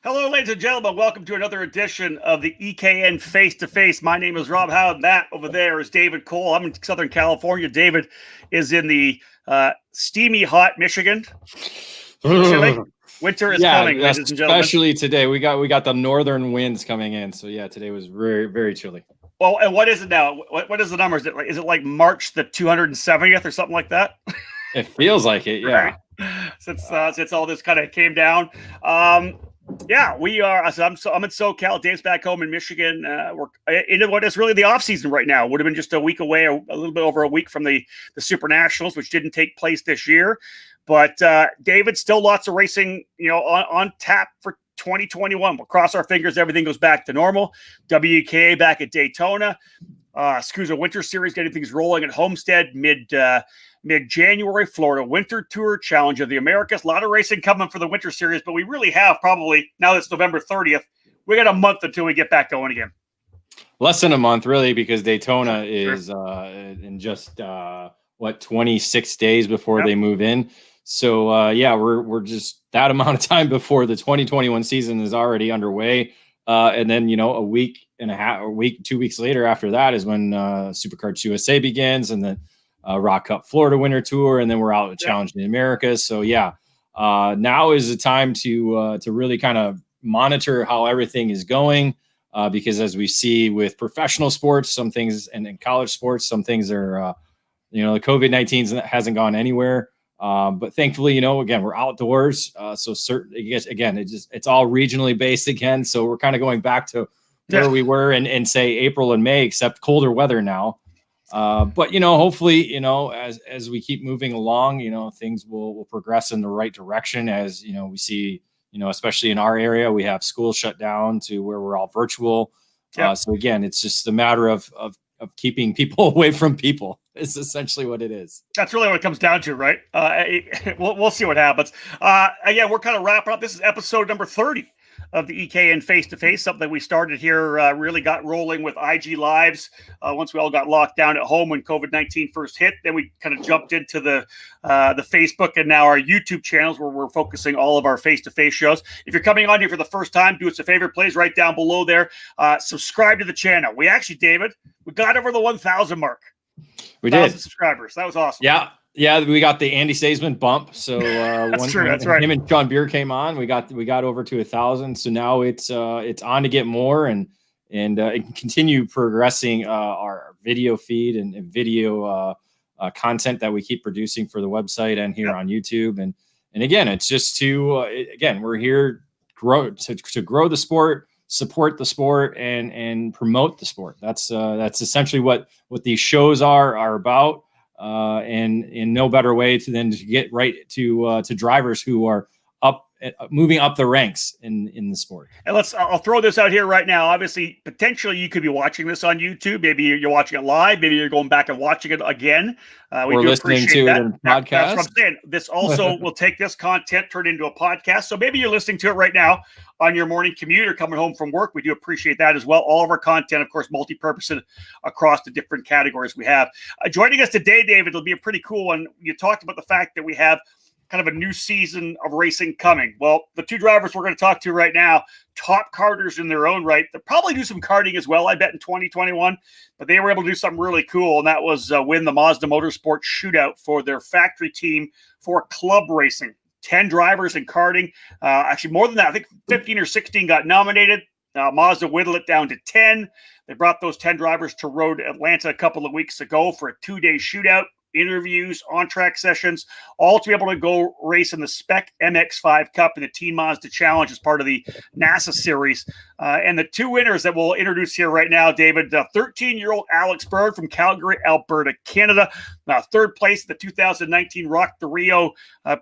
Hello, ladies and gentlemen. Welcome to another edition of the EKN Face2Face. My name is Rob Howden. That over there is David Cole. I'm in Southern California. David is in the steamy, hot Michigan. Chilly. Winter is coming, ladies and gentlemen. Especially today. We got the northern winds coming in. So yeah, today was very, very chilly. Well, and what is it now? What is the number? Is it like March the 270th or something like that? It feels like it, yeah. Right. Since all this kind of came down. Yeah, we are. I'm in SoCal. Dave's back home in Michigan. We're in what is really the off season right now. Would have been just a week away, a little bit over a week from the Super Nationals, which didn't take place this year. But David, still lots of racing, on tap for 2021. We'll cross our fingers. Everything goes back to normal. WKA back at Daytona. SCUSA Winter Series getting things rolling at Homestead mid-January. Florida Winter Tour, Challenge of the Americas. A lot of racing coming for the Winter Series, but we really have probably, now it's November 30th, we got a month until we get back going again. Less than a month, really, because Daytona is in just, 26 days before they move in. So, we're just that amount of time before the 2021 season is already underway. And then, a week and a half, 2 weeks later after that is when Supercars USA begins, and then Rock Cup Florida Winter Tour, and then we're out at Challenge in the Americas. So now is the time to really kind of monitor how everything is going, because as we see with professional sports, some things, and in college sports, some things are, the COVID-19 hasn't gone anywhere. But thankfully, again, we're outdoors. So certainly, again, it's all regionally based again. So we're kind of going back to where we were in say April and May, except colder weather now. But hopefully, as we keep moving along, things will progress in the right direction. As we see, especially in our area, we have schools shut down to where we're all virtual. So again, it's just a matter of keeping people away from people. It's essentially what it is. That's really what it comes down to, right? We'll see what happens. Again, we're kind of wrapping up. This is episode number 30 of the EKN Face2Face, something we started here, really got rolling with IG Lives once we all got locked down at home when COVID-19 first hit. Then we kind of jumped into the Facebook and now our YouTube channels, where we're focusing all of our face-to-face shows. If you're coming on here for the first time, do us a favor, please, right down below there. Subscribe to the channel. We actually, David, we got over the 1,000 mark. We did. 1,000 subscribers. That was awesome. Yeah, we got the Andy Saisman bump. So that's right. Him and John Beer came on, we got over to 1,000. So now it's on to get more and continue progressing our video feed and video content that we keep producing for the website and here on YouTube. And again, it's just we're here to grow the sport, support the sport, and promote the sport. That's essentially what these shows are about. And in no better way than to get right to drivers who are moving up the ranks in the sport. And I'll throw this out here right now. Obviously, potentially you could be watching this on YouTube. Maybe you're watching it live. Maybe you're going back and watching it again. We're listening to it in podcast. That's what I'm saying. This also will take this content, turn it into a podcast. So maybe you're listening to it right now on your morning commute or coming home from work. We do appreciate that as well. All of our content, of course, multi-purpose across the different categories we have. Joining us today, David, will be a pretty cool one. You talked about the fact that we have kind of a new season of racing coming. Well, the two drivers we're going to talk to right now, top karters in their own right. They'll probably do some karting as well, I bet, in 2021. But they were able to do something really cool, and that was win the Mazda Motorsports Shootout for their factory team for club racing. 10 drivers in karting. Actually, more than that. I think 15 or 16 got nominated. Mazda whittled it down to 10. They brought those 10 drivers to Road Atlanta a couple of weeks ago for a 2-day shootout. Interviews, on-track sessions, all to be able to go race in the Spec MX-5 Cup and the Teen Mazda Challenge as part of the NASA series. And the two winners that we'll introduce here right now, David, 13-year-old Alex Berg from Calgary, Alberta, Canada. Third place at the 2019 Rock the Rio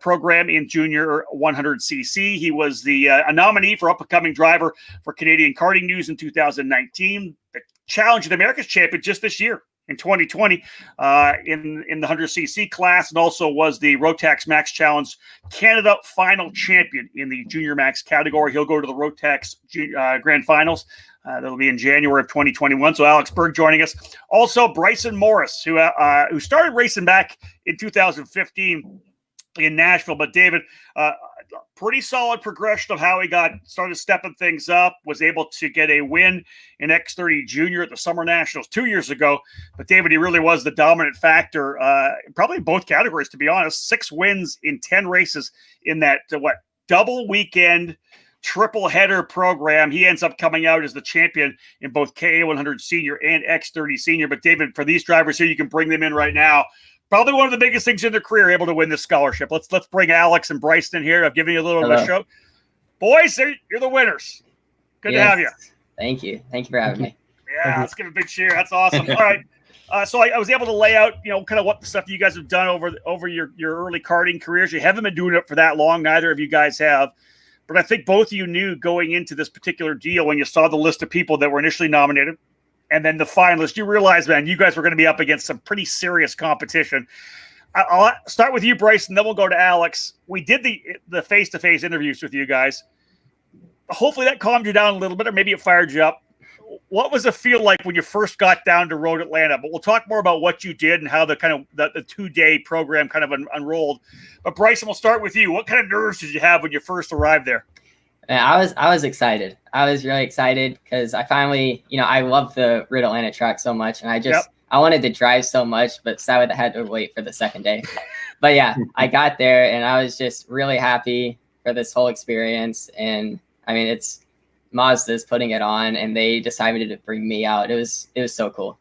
program in junior 100cc. He was a nominee for up-and-coming driver for Canadian Karting News in 2019. The Challenge of the Americas champion just this year. In 2020 in the 100cc class, and also was the Rotax Max Challenge Canada final champion in the Junior Max category. He'll go to the Rotax Grand Finals. That'll be in January of 2021. So Alex Berg joining us. Also, Bryson Morris, who started racing back in 2015 in Nashville. But David, pretty solid progression of how he started stepping things up, was able to get a win in X30 Junior at the Summer Nationals 2 years ago. But David, he really was the dominant factor, probably in both categories, to be honest. 6 wins in 10 races in that, double weekend, triple header program. He ends up coming out as the champion in both KA100 Senior and X30 Senior. But David, for these drivers here, you can bring them in right now. Probably one of the biggest things in their career, able to win this scholarship. Let's bring Alex and Bryson in here. I've given you a little bit of a show. Boys, you're the winners. Good to have you. Thank you. Thank you for having me. Yeah, let's give a big cheer. That's awesome. All right. So I was able to lay out, kind of what the stuff you guys have done over your early karting careers. You haven't been doing it for that long. Neither of you guys have. But I think both of you knew going into this particular deal, when you saw the list of people that were initially nominated and then the finalists, you realize, man, you guys were going to be up against some pretty serious competition. I'll start with you, Bryce, and then we'll go to Alex. We did the face-to-face interviews with you guys. Hopefully that calmed you down a little bit, or maybe it fired you up. What was it feel like when you first got down to Road Atlanta? But we'll talk more about what you did and how the 2-day program kind of unrolled. But Bryson, we'll start with you. What kind of nerves did you have when you first arrived there? I was excited. I was really excited because I finally, I love the Road Atlanta track so much, and I wanted to drive so much, but sadly I had to wait for the second day. But yeah, I got there and I was just really happy for this whole experience. And I mean, it's Mazda's putting it on, and they decided to bring me out. It was so cool.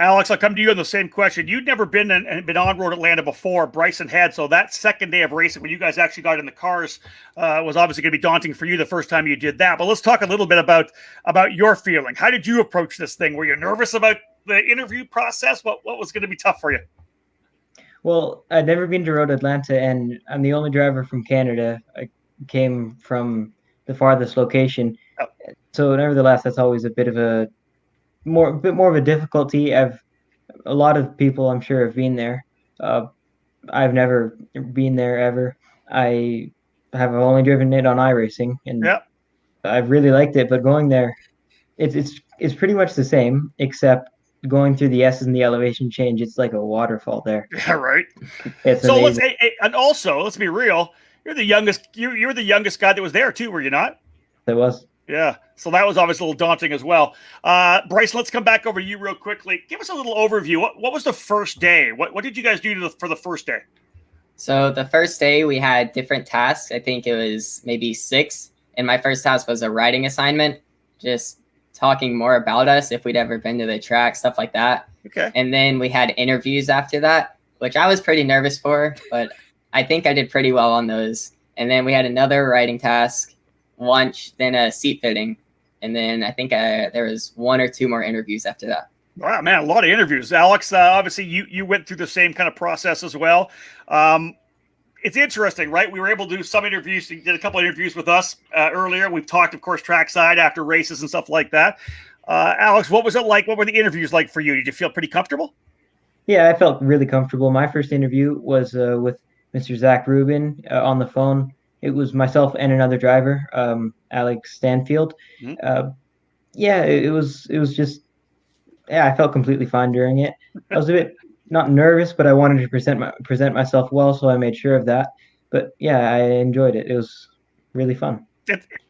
Alex, I'll come to you on the same question. You'd never been on Road Atlanta before. Bryson had. So that second day of racing, when you guys actually got in the cars, was obviously going to be daunting for you the first time you did that. But let's talk a little bit about your feeling. How did you approach this thing? Were you nervous about the interview process? What was going to be tough for you? Well, I'd never been to Road Atlanta, and I'm the only driver from Canada. I came from the farthest location. Oh. So nevertheless, that's always a bit more of a difficulty. A lot of people, I'm sure, have been there. I've never been there ever. I have only driven it on iRacing, and I've really liked it. But going there, it's pretty much the same, except going through the S's and the elevation change. It's like a waterfall there. Yeah, right. It's so amazing. let's be real. You're the youngest. You're the youngest guy that was there too, were you not? It was. Yeah. So that was obviously a little daunting as well. Bryce, let's come back over to you real quickly. Give us a little overview. What was the first day? What did you guys do for the first day? So the first day we had different tasks. I think it was maybe 6. And my first task was a writing assignment, just talking more about us, if we'd ever been to the track, stuff like that. Okay. And then we had interviews after that, which I was pretty nervous for, but I think I did pretty well on those. And then we had another writing task, lunch, then a seat fitting. And then I think there was 1 or 2 more interviews after that. Wow, man, a lot of interviews. Alex, obviously you went through the same kind of process as well. It's interesting, right? We were able to do some interviews. You did a couple of interviews with us earlier. We've talked, of course, trackside after races and stuff like that. Alex, what was it like? What were the interviews like for you? Did you feel pretty comfortable? Yeah, I felt really comfortable. My first interview was with Mr. Zach Rubin on the phone. It was myself and another driver, Alex Stanfield. Mm-hmm. It was just, I felt completely fine during it. I was a bit not nervous, but I wanted to present myself well, so I made sure of that. But yeah, I enjoyed it. It was really fun.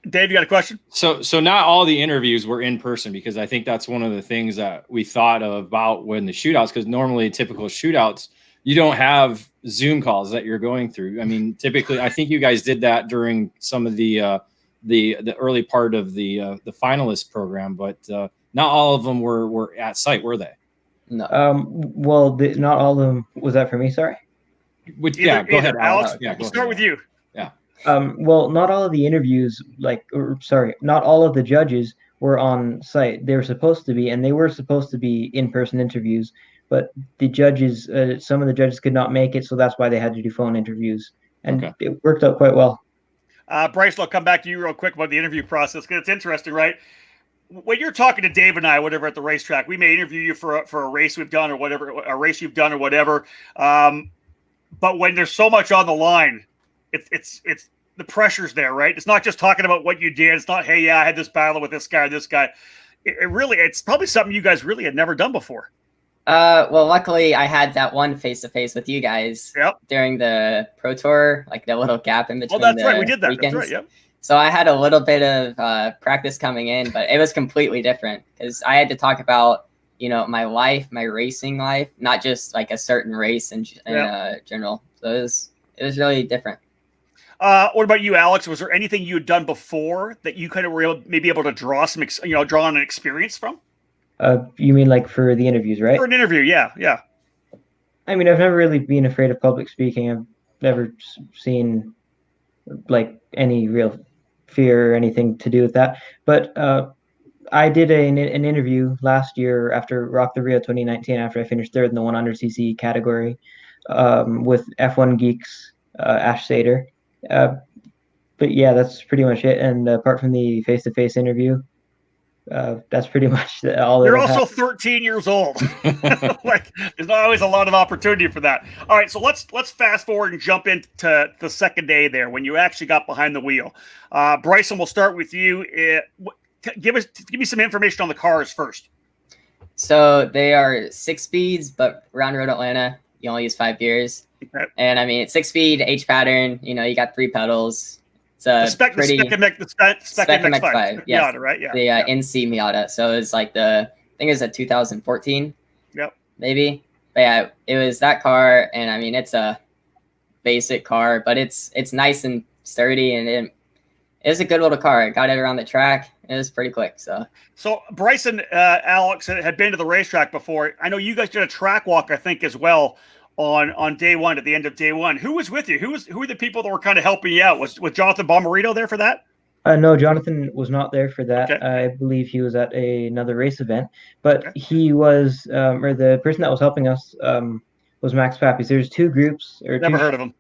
Dave, you got a question? So not all the interviews were in person, because I think that's one of the things that we thought about when the shootouts, because normally typical shootouts, you don't have Zoom calls that you're going through. I mean, typically, I think you guys did that during some of the early part of the finalist program, but not all of them were at site, were they? No. Well, not all of them. Was that for me? Sorry. Go ahead, Alex. We'll start with you. Yeah. Well, not all of the interviews, not all of the judges were on site. They were supposed to be, and they were supposed to be in-person interviews. But the judges, some of the judges could not make it, so that's why they had to do phone interviews, and It worked out quite well. Bryce, I'll come back to you real quick about the interview process, because it's interesting, right? When you're talking to Dave and I, whatever, at the racetrack, we may interview you for a race we've done or whatever, a race you've done or whatever. But when there's so much on the line, it's the pressure's there, right? It's not just talking about what you did. It's not, hey, yeah, I had this battle with this guy or this guy. It's probably something you guys really had never done before. Well, luckily I had that one face-to-face with you guys during the Pro Tour, like the little gap in between. Oh, that's right. We did that. Weekends. That's right. Yep. So I had a little bit of practice coming in, but it was completely different because I had to talk about, my life, my racing life, not just like a certain race in general. So it was really different. What about you, Alex? Was there anything you had done before that you kind of were maybe able to draw some, draw on an experience from? You mean like for the interviews, right? For an interview, yeah. I mean, I've never really been afraid of public speaking. I've never seen like any real fear or anything to do with that. But I did an interview last year after Rock the Rio 2019, after I finished third in the 100cc category, with F1 Geeks, Ash Sater. But yeah, that's pretty much it. And apart from the face-to-face interview, that's pretty much all. You're also 13 years old. Like, there's not always a lot of opportunity for that. All right, so let's fast forward and jump into the second day there when you actually got behind the wheel. Bryson, we'll start with you. Give me some information on the cars first. So they are 6 speeds, but around Road Atlanta, you only use 5 gears. Okay. And I mean, it's 6-speed H pattern. You got 3 pedals. It's a Spec MX-5. Yes. Miata, right? Yeah. The NC Miata. So it's like I think it's a 2014. Yep. Maybe. But yeah, it was that car, and I mean, it's a basic car, but it's nice and sturdy, and it was a good little car. I got it around the track. It was pretty quick. So Bryson, Alex had been to the racetrack before. I know you guys did a track walk, I think, as well. On day one, at the end of day one, who was with you? Who were the people that were kind of helping you out? Was Jonathan Bomarito there for that? No, Jonathan was not there for that. Okay. I believe he was at another race event, but he was, or the person that was helping us was Max Papis. There's 2 groups. Never heard of him.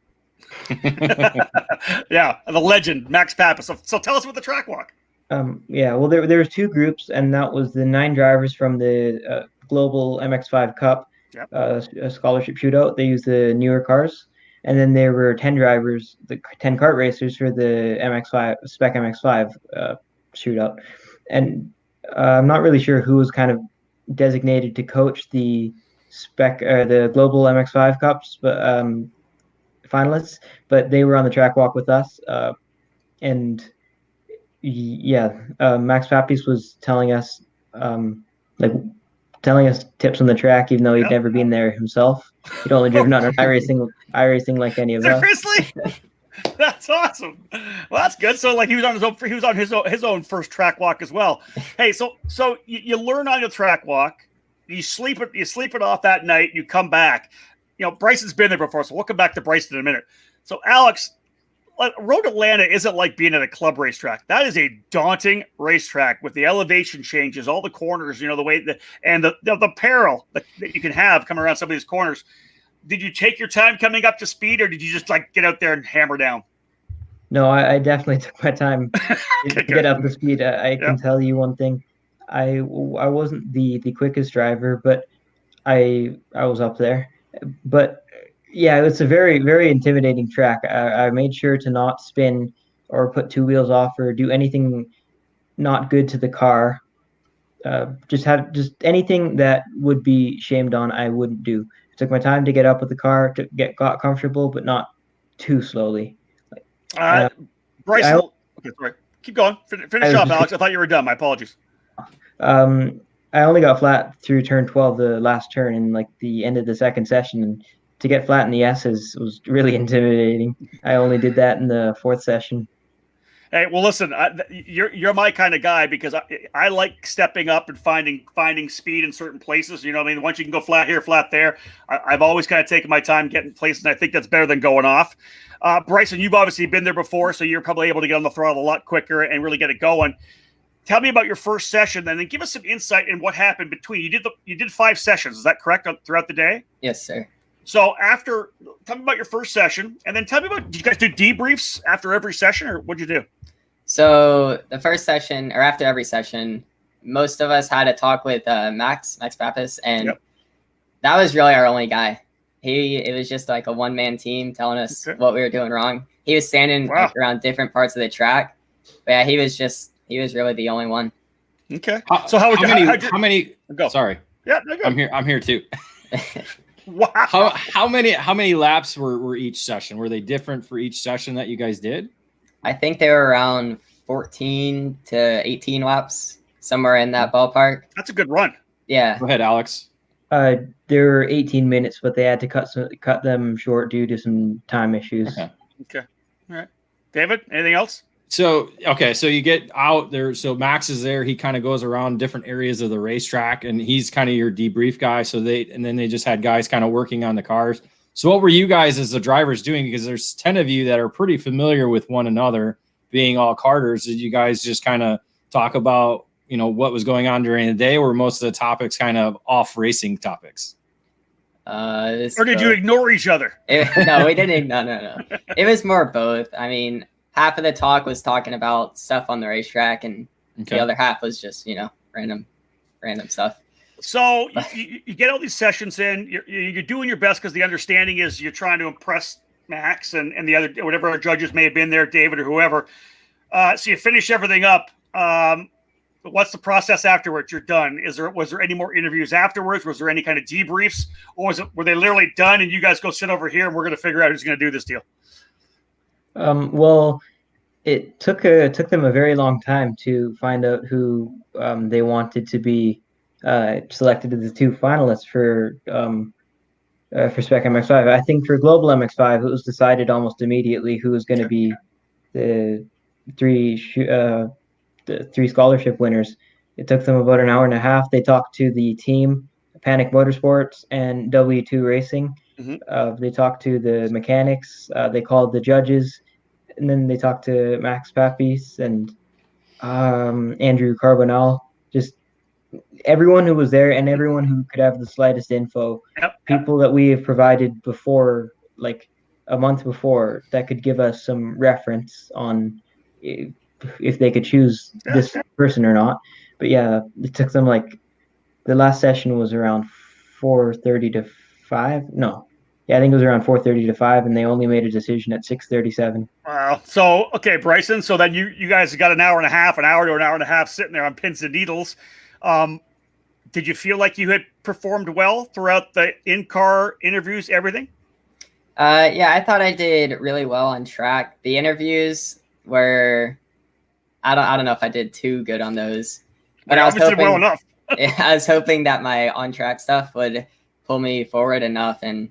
Yeah, the legend Max Papis. So tell us about the track walk. Yeah, well, there was 2 groups, and that was the 9 drivers from the Global MX-5 Cup. Yep. A scholarship shootout. They used the newer cars, and then there were 10 drivers, the 10 kart racers for the Spec MX-5 shootout. And I'm not really sure who was kind of designated to coach the the Global MX-5 Cups, but finalists. But they were on the track walk with us, and Max Papis was telling us tips on the track, even though he'd never been there himself. He'd only driven on iRacing like any of us. Seriously? That's awesome. Well, that's good. So, like, he was on his own first track walk as well. Hey, so you learn on your track walk, you sleep it off that night, you come back. Bryson's been there before, so we'll come back to Bryson in a minute. So, Alex, Road Atlanta isn't like being at a club racetrack. That is a daunting racetrack with the elevation changes, all the corners, the way and the peril that you can have coming around some of these corners. Did you take your time coming up to speed, or did you just get out there and hammer down? No, I definitely took my time to get up to speed. I can tell you one thing. I wasn't the quickest driver, but I was up there. But yeah, it's a very, very intimidating track. I made sure to not spin or put 2 wheels off or do anything not good to the car. Just anything that would be shamed on, I wouldn't do. I took my time to get up with the car, got comfortable, but not too slowly. Bryson, okay, sorry. Keep going. Finish off, Alex. I thought you were done. My apologies. I only got flat through turn 12, the last turn, and like the end of the second session. And to get flat in the S's was really intimidating. I only did that in the 4th session. Hey, well, listen, you're my kind of guy because I like stepping up and finding speed in certain places. You know what I mean? Once you can go flat here, flat there, I've always kind of taken my time getting places, and I think that's better than going off. Bryson, you've obviously been there before, so you're probably able to get on the throttle a lot quicker and really get it going. Tell me about your first session, and then give us some insight in what happened between. You did 5 sessions, is that correct, throughout the day? Yes, sir. So tell me about your first session, and then tell me did you guys do debriefs after every session, or what'd you do? So the first session, or after every session, most of us had a talk with Max Papis, and that was really our only guy. It was just like a one-man team telling us what we were doing wrong. He was standing around different parts of the track, but he was really the only one. Okay. So how many? Sorry. Yeah, they're good. I'm here too. Wow. How many laps were each session? Were they different for each session that you guys did? I think they were around 14 to 18 laps, somewhere in that ballpark. That's a good run. Yeah. Go ahead, Alex. They were 18 minutes, but they had to cut them short due to some time issues. Okay. All right. David, anything else? So you get out there. So Max is there. He kind of goes around different areas of the racetrack, and he's kind of your debrief guy. Then they just had guys kind of working on the cars. So what were you guys as the drivers doing? Because there's 10 of you that are pretty familiar with one another, being all karters. Did you guys just kind of talk about, what was going on during the day, or most of the topics kind of off racing topics? Or did you ignore each other? No, we didn't. No. It was more both. I mean, half of the talk was talking about stuff on the racetrack, and the other half was just, random stuff. So you get all these sessions in. You're doing your best because the understanding is you're trying to impress Max and the other, whatever our judges may have been there, David or whoever. So you finish everything up. What's the process afterwards? You're done. Was there any more interviews afterwards? Was there any kind of debriefs, or were they literally done and you guys go sit over here and we're going to figure out who's going to do this deal? Well, it took them a very long time to find out who they wanted to be selected as the two finalists for Spec MX-5. I think for Global MX-5, it was decided almost immediately who was going to be the three scholarship winners. It took them about an hour and a half. They talked to the team, Panic Motorsports and W2 Racing. Mm-hmm. They talked to the mechanics. They called the judges, and then they talked to Max Papis and Andrew Carbonell. Just everyone who was there and everyone who could have the slightest info. People that we have provided before, like a month before, that could give us some reference on if they could choose this person or not. But yeah, it took them the last session was around 4:30 to 5. No. Yeah, I think it was around 4:30 to 5, and they only made a decision at 6:37. Wow. So, okay, Bryson, so then you guys got an hour to an hour and a half sitting there on pins and needles. Did you feel like you had performed well throughout the in-car interviews, everything? Yeah, I thought I did really well on track. The interviews were, I don't know if I did too good on those, but I was hoping, well enough. I was hoping that my on-track stuff would pull me forward enough, and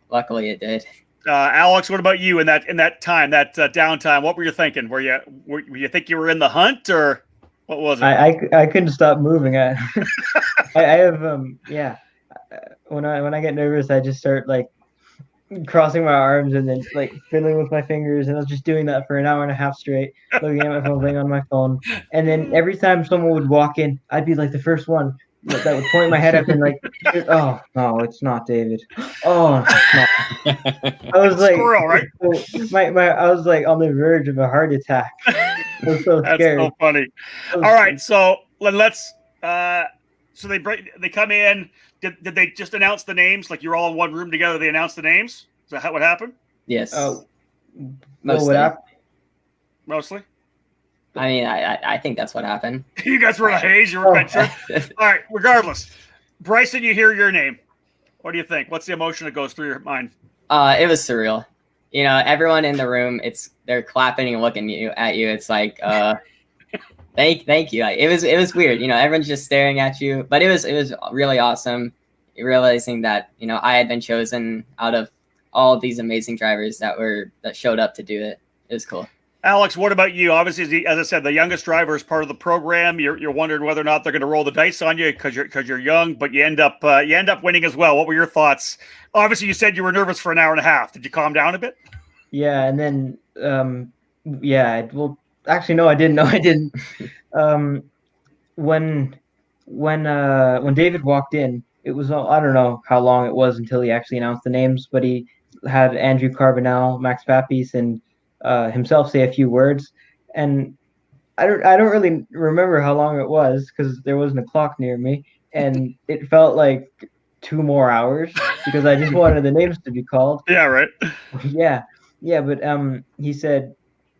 luckily it did. Alex, what about you in that time, that downtime? What were you thinking? Were you think you were in the hunt, or what was it? I couldn't stop moving. I have when I get nervous, I just start crossing my arms and then fiddling with my fingers, and I was just doing that for an hour and a half straight, looking at my phone, playing on my phone. And then every time someone would walk in, I'd be the first one that would point my head up and oh no, it's not David. Oh, it's not. I was squirrel, right? I was on the verge of a heart attack. I was so scared. That's so funny. All right, so let's. So they come in. Did they just announce the names? You're all in one room together, they announced the names? Is that what happened? Yes. Mostly. Mostly? I mean, I think that's what happened. You guys were in a haze? You were quite sure? All right, regardless. Bryson, you hear your name. What do you think? What's the emotion that goes through your mind? It was surreal. Everyone in the room, they're clapping and looking at you. It's thank you. It was weird. Everyone's just staring at you, but it was really awesome realizing that, I had been chosen out of all of these amazing drivers that showed up to do it. It was cool. Alex, what about you? Obviously, as I said, the youngest driver is part of the program. You're wondering whether or not they're going to roll the dice on you because you're young, but you end up winning as well. What were your thoughts? Obviously, you said you were nervous for an hour and a half. Did you calm down a bit? Yeah, and then well, actually, no, I didn't. No, I didn't. When David walked in, it was, I don't know how long it was until he actually announced the names, but he had Andrew Carbonell, Max Papis, and himself say a few words, and I don't really remember how long it was because there wasn't a clock near me, and it felt like 2 more hours because I just wanted the names to be called. Yeah, right. Yeah, but he said,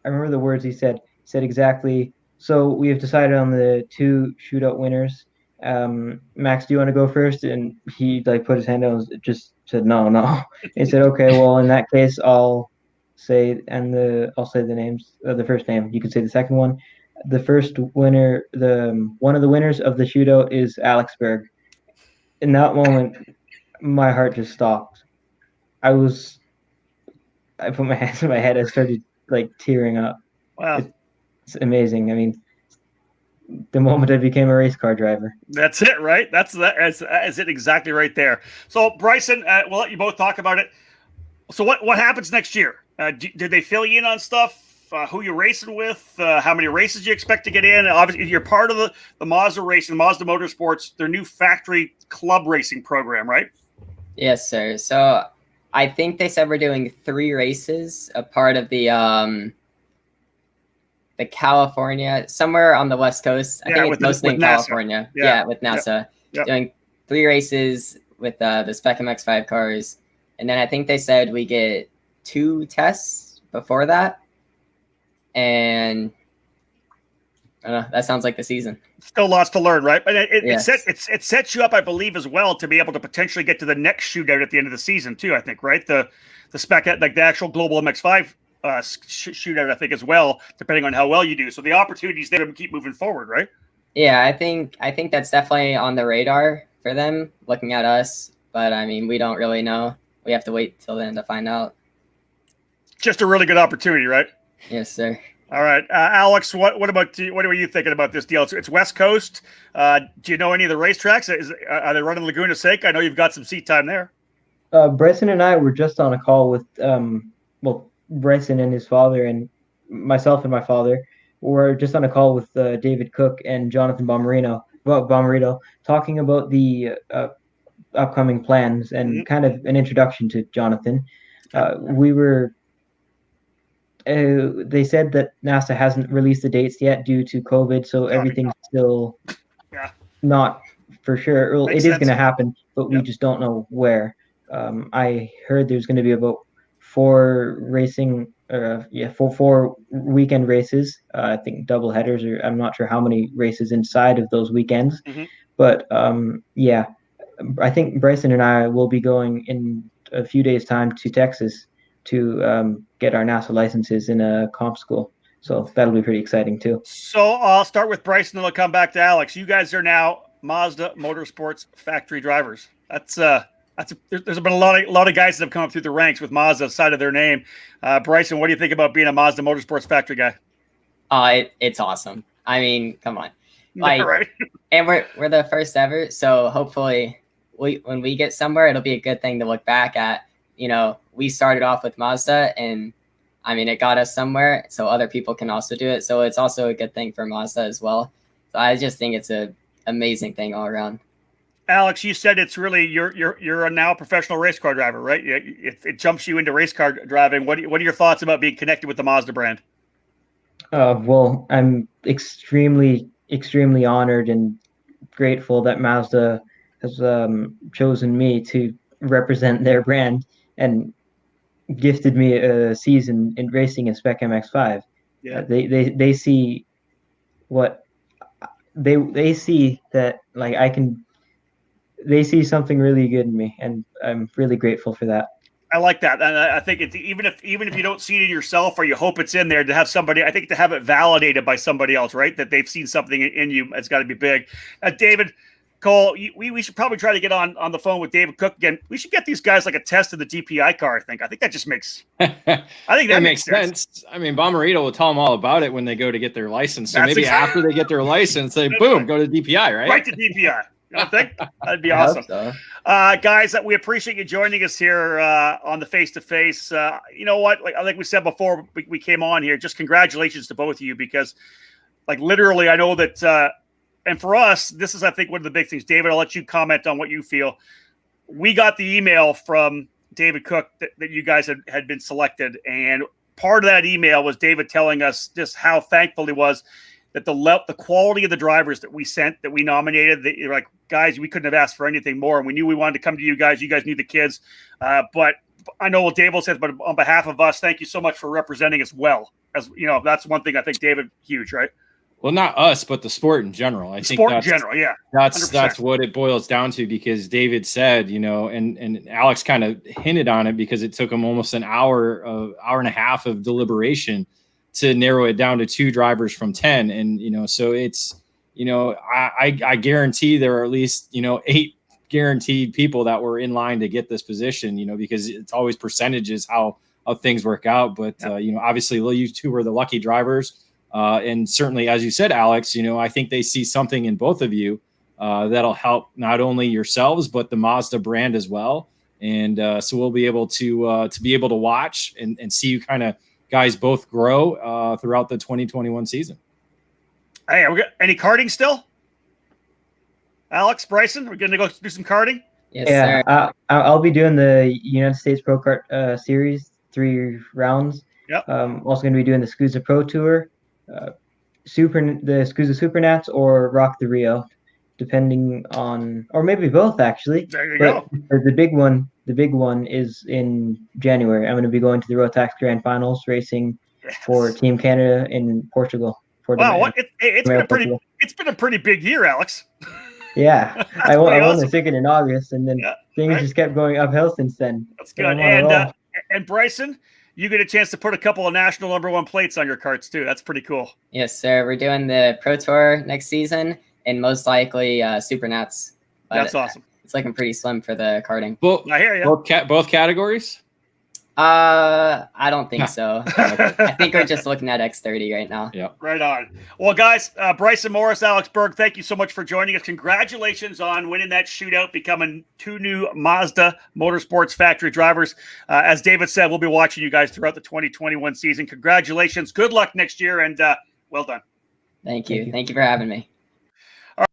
I remember the words he said. He said exactly. So we have decided on the 2 shootout winners. Max, do you want to go first? And he like put his hand out and just said, no. He said, okay, well, in that case, I'll say the names of the first name. You can say the second one. The first winner, one of the winners of the shootout is Alex Berg. In that moment, my heart just stopped. I put my hands on my head. I started like tearing up. Wow. It's amazing. I mean, the moment I became a race car driver. That's it, right? That's it exactly right there. So, Bryson, we'll let you both talk about it. So, what happens next year? Did they fill you in on stuff? Who you're racing with? How many races you expect to get in? Obviously, you're part of the Mazda racing, Mazda Motorsports, their new factory club racing program, right? Yes, sir. So, I think they said we're doing 3 races, a part of the California, somewhere on the West Coast. I think it's mostly in California. Yeah, with NASA. Yep. Doing 3 races with the Spec MX-5 cars. And then I think they said we get 2 tests before that. And I don't know, that sounds like the season. Still lots to learn, right? But it sets you up, I believe, as well to be able to potentially get to the next shootout at the end of the season too, I think, right? The spec, like the actual global MX-5 shootout, I think, as well, depending on how well you do. So the opportunities there to keep moving forward, right? Yeah, I think that's definitely on the radar for them, looking at us. But I mean, we don't really know. We have to wait till then to find out. Just a really good opportunity, right? Yes, sir. All right, Alex. What about you? What are you thinking about this deal? It's West Coast. Do you know any of the racetracks? Are they running Laguna Seca? I know you've got some seat time there. Bryson and I were just on a call with Bryson and his father, and myself and my father were just on a call with David Cook and Jonathan Bomarito, talking about the upcoming plans and kind of an introduction to Jonathan. They said that NASA hasn't released the dates yet due to COVID, so everything's still not for sure. Well, it is going to happen, but we just don't know where. I heard there's going to be about 4 weekend races. I think double headers, or I'm not sure how many races inside of those weekends. But I think Bryson and I will be going in a few days' time to Texas to get our NASA licenses in a comp school. So that'll be pretty exciting too. So I'll start with Bryson and I'll come back to Alex. You guys are now Mazda Motorsports factory drivers. There's been a lot of guys that have come up through the ranks with Mazda side of their name. Bryson, what do you think about being a Mazda Motorsports factory guy? It's awesome. I mean, come on. Right. And we're the first ever, so hopefully when we get somewhere, it'll be a good thing to look back at. You know, we started off with Mazda, and I mean, it got us somewhere, so other people can also do it. So it's also a good thing for Mazda as well. So I just think it's an amazing thing all around. Alex, you said it's really you're a now professional race car driver, right? It jumps you into race car driving. What are your thoughts about being connected with the Mazda brand? Well, I'm extremely honored and grateful that Mazda has chosen me to represent their brand and gifted me a season in racing in Spec MX-5. Yeah, they see what they see that like I can. They see something really good in me, and I'm really grateful for that. I like that, and I think it's even if you don't see it in yourself or you hope it's in there, to have somebody, I think to have it validated by somebody else, right? That they've seen something in you, it's got to be big. David Cole, we should probably try to get on the phone with David Cook again. We should get these guys like a test of the DPI car. I think that just makes. I think that makes sense. I mean, Bomarito will tell them all about it when they go to get their license. So maybe after they get their license, they boom, go to DPI, right? Right to DPI. I think that'd be awesome. So. Guys, we appreciate you joining us here on the face-to-face. You know what? Like we said before we came on here, just congratulations to both of you, because like literally I know that and for us, this is, I think, one of the big things. David, I'll let you comment on what you feel. We got the email from David Cook that you guys had been selected, and part of that email was David telling us just how thankful he was that the quality of the drivers that we sent, that we nominated, that you're like, guys, we couldn't have asked for anything more. And we knew we wanted to come to you guys. You guys knew the kids. But I know what David says, but on behalf of us, thank you so much for representing us well. As you know, that's one thing I think, David, huge, right? Well, not us, but the sport in general. I think Sport in general, yeah. That's what it boils down to, because David said, and Alex kind of hinted on it, because it took him almost an hour and a half of deliberation to narrow it down to 2 drivers from 10. And, so it's, I guarantee there are at least, 8 guaranteed people that were in line to get this position, because it's always percentages how things work out. But, obviously you 2 were the lucky drivers. And certainly, as you said, Alex, I think they see something in both of you that'll help not only yourselves, but the Mazda brand as well. And so we'll be able to watch and see you kind of guys both grow throughout the 2021 season. Hey, we got any karting still? Alex, Bryson, we're going to go do some karting? Yes, sir. I'll be doing the United States Pro Kart Series, 3 rounds. Yep. Also going to be doing the SCUSA Pro Tour, the SCUSA Supernats, or Rock the Rio, depending on, or maybe both actually. There you go. The big one is in January. I'm going to be going to the Rotax Grand Finals racing for Team Canada in Portugal. Wow, it's been a pretty big year, Alex. Yeah, I won the ticket in August, and then things just kept going uphill since then. That's good. And Bryson, you get a chance to put a couple of national #1 plates on your karts too. That's pretty cool. Yes, sir. We're doing the Pro Tour next season, and most likely Supernats. That's awesome. It's looking pretty slim for the karting. I hear you. Both categories? I don't think so. I think we're just looking at X30 right now. Yeah. Right on. Well, guys, Bryson Morris, Alex Berg, thank you so much for joining us. Congratulations on winning that shootout, becoming 2 new Mazda Motorsports factory drivers. As David said, we'll be watching you guys throughout the 2021 season. Congratulations. Good luck next year, and well done. Thank you. Thank you for having me. All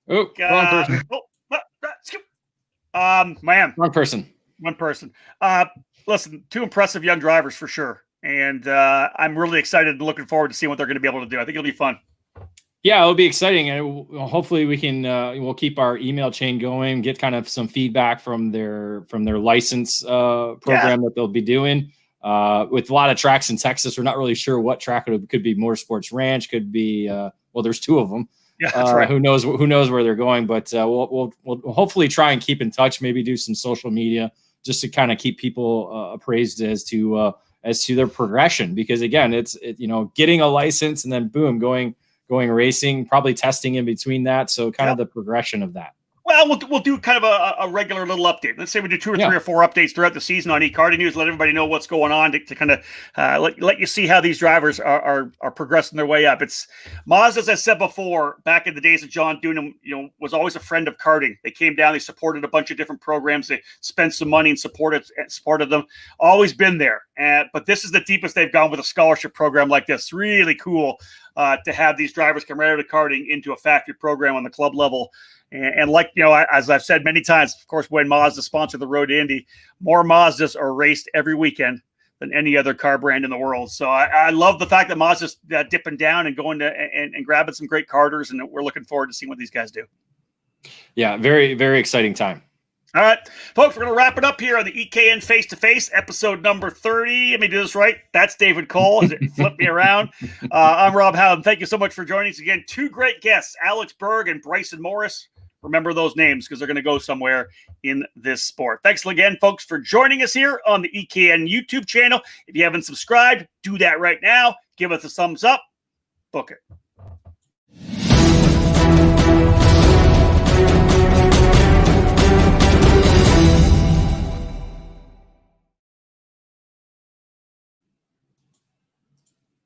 right. Oh, wrong person. Man. Wrong person. One person. Listen, 2 impressive young drivers for sure. And I'm really excited and looking forward to seeing what they're going to be able to do. I think it'll be fun. Yeah, it'll be exciting. And hopefully we can, we'll keep our email chain going, get kind of some feedback from their license program that they'll be doing. With a lot of tracks in Texas, we're not really sure what track it could be. Motorsports Ranch, could be, well, there's 2 of them. Yeah, that's right. Who knows where they're going, but we'll hopefully try and keep in touch, maybe do some social media just to kind of keep people appraised as to their progression, because again, it's getting a license and then boom, going racing, probably testing in between that. So kind of the progression of that. Well, we'll do kind of a regular little update. Let's say we do 2 or 3 or 4 updates throughout the season on eKarting News, let everybody know what's going on to kind of let you see how these drivers are progressing their way up. It's Mazda, as I said before, back in the days of John Dunham, was always a friend of karting. They came down, they supported a bunch of different programs, they spent some money and supported them. Always been there. But this is the deepest they've gone with a scholarship program like this. Really cool to have these drivers come right out of karting into a factory program on the club level. And like, as I've said many times, of course, when Mazda sponsored the Road to Indy, more Mazdas are raced every weekend than any other car brand in the world. So I love the fact that Mazda's dipping down and going to and grabbing some great karters, and we're looking forward to seeing what these guys do. Yeah, very, very exciting time. All right, folks, we're going to wrap it up here on the EKN Face2Face, episode number 30. Let me do this right. That's David Cole as it flipped me around. I'm Rob Howden. Thank you so much for joining us again. 2 great guests, Alex Berg and Bryson Morris. Remember those names because they're going to go somewhere in this sport. Thanks again, folks, for joining us here on the EKN YouTube channel. If you haven't subscribed, do that right now. Give us a thumbs up. Book it.